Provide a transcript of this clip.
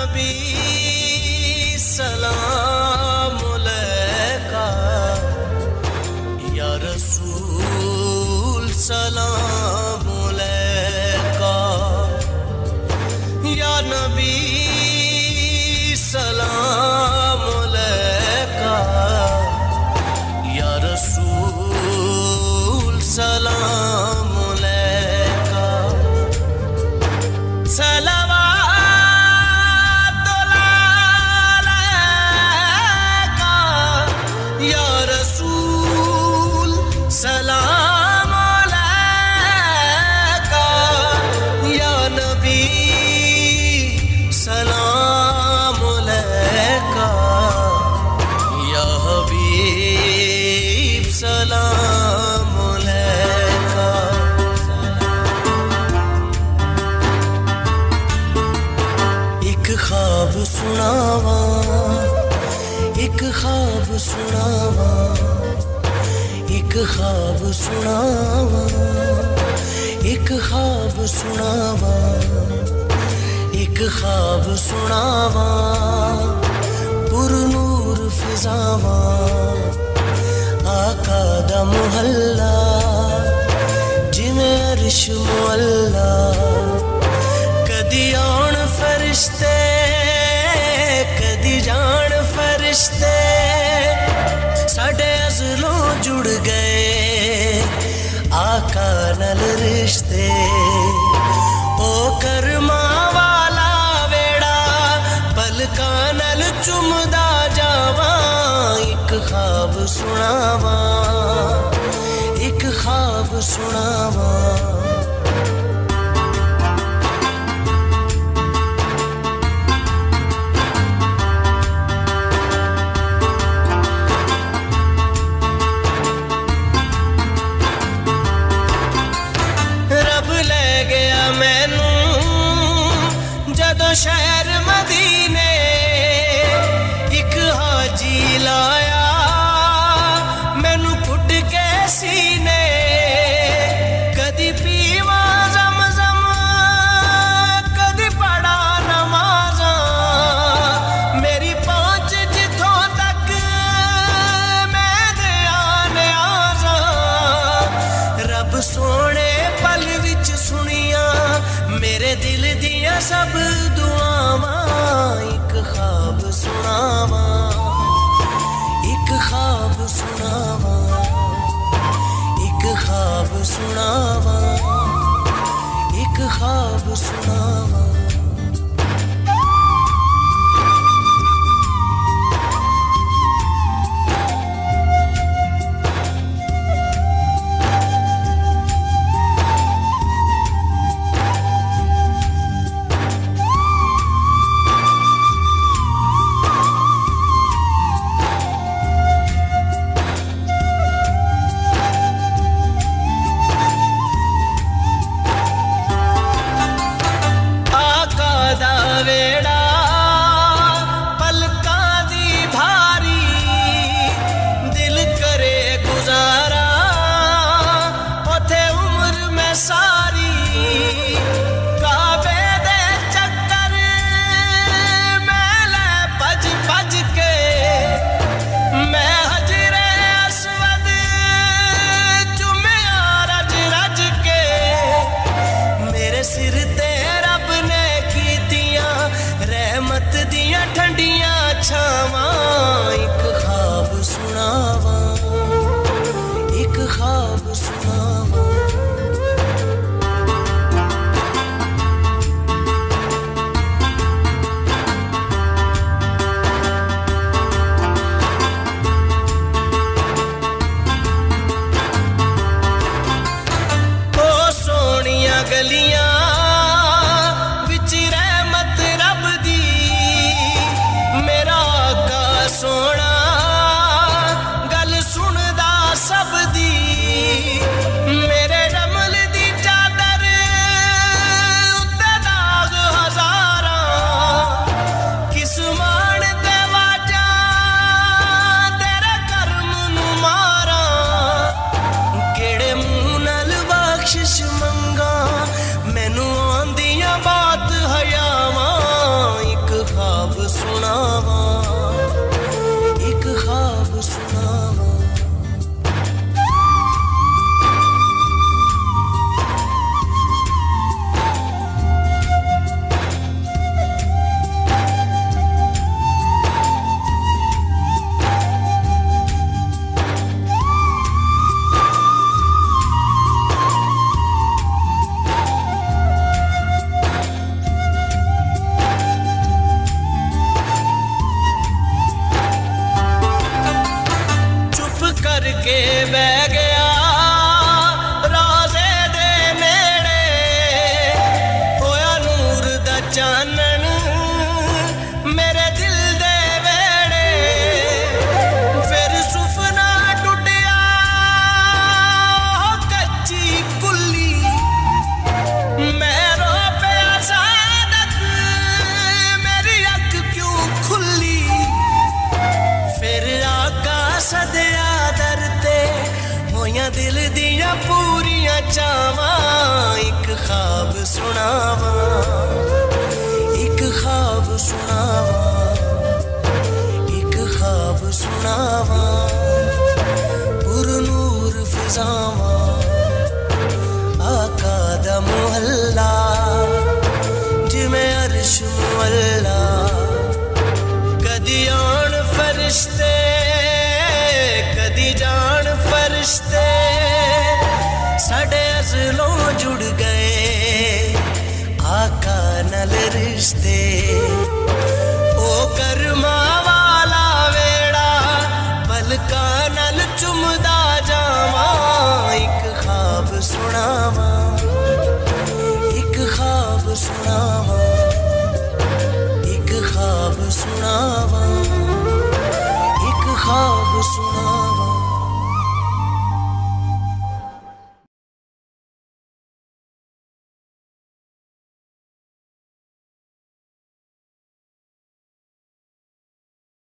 नबी सलाम अलैका, या रसूल सलाम अलैका, या नबी सलाम अलैका, या रसूल सलाम अलैका। सलाम अलैका या नबी सलाम अलैका, या हबीब सलाम अलैका। एक ख्वाब सुनावा, एक ख्वाब सुनावा, एक ख्वाब सुनावा, एक ख्वाब सुनावा, एक ख्वाब सुनावा, पुरनूर फिजावा, आका दा मुहल्ला जिवें अरश मुअल्ला। कदी आउण फरिश्ते, कदी जान फरिश्ते, साडे अज़लों जुड़ गए आका नल रिश्ते। ओ करमा वाला वेड़ा पलका नल चुमदा जावा। एक ख्वाब सुनावा, एक ख्वाब सुनावा। शहर मदीने एक हाजी लाया, मैनू कुट के सीने। कदी पीवा ज़म-ज़म, कदी पढ़ा नमाज़ा, मेरी पहुंच जिथों तक मैं दिया न्याज़ा। रब सोने पल विच सुनिया मेरे दिल दिया सब दुआवां। एक ख्वाब सुनावा, एक ख्वाब सुनावा, एक ख्वाब सुनावा, एक ख्वाब सुनावा। मेरे दिल दे वेड़े फिर सुफना टुटिया कच्ची कुल्ली मैं रो पे सादत मेरी अख क्यों खुली फिर आका सदया दरते होया दिल दिया पूरियां चावां एक ख्वाब सुनावा एक ख्वाब सुनावा एक ख्वाब सुनावा पुरनूर फिजावा आका दा मुहल्ला जिमें अर्श मुअल्ला कदी आन फरिश्ते कदी जान फरिश्ते साडे अज़लों जुड़ गए आका नल रिश्ते ओ करमा वाला वेड़ा पलका नल चुमदा जावा एक ख्वाब सुनावा एक ख्वाब सुनावा एक ख्वाब सुनावा एक ख्वाब सुनावा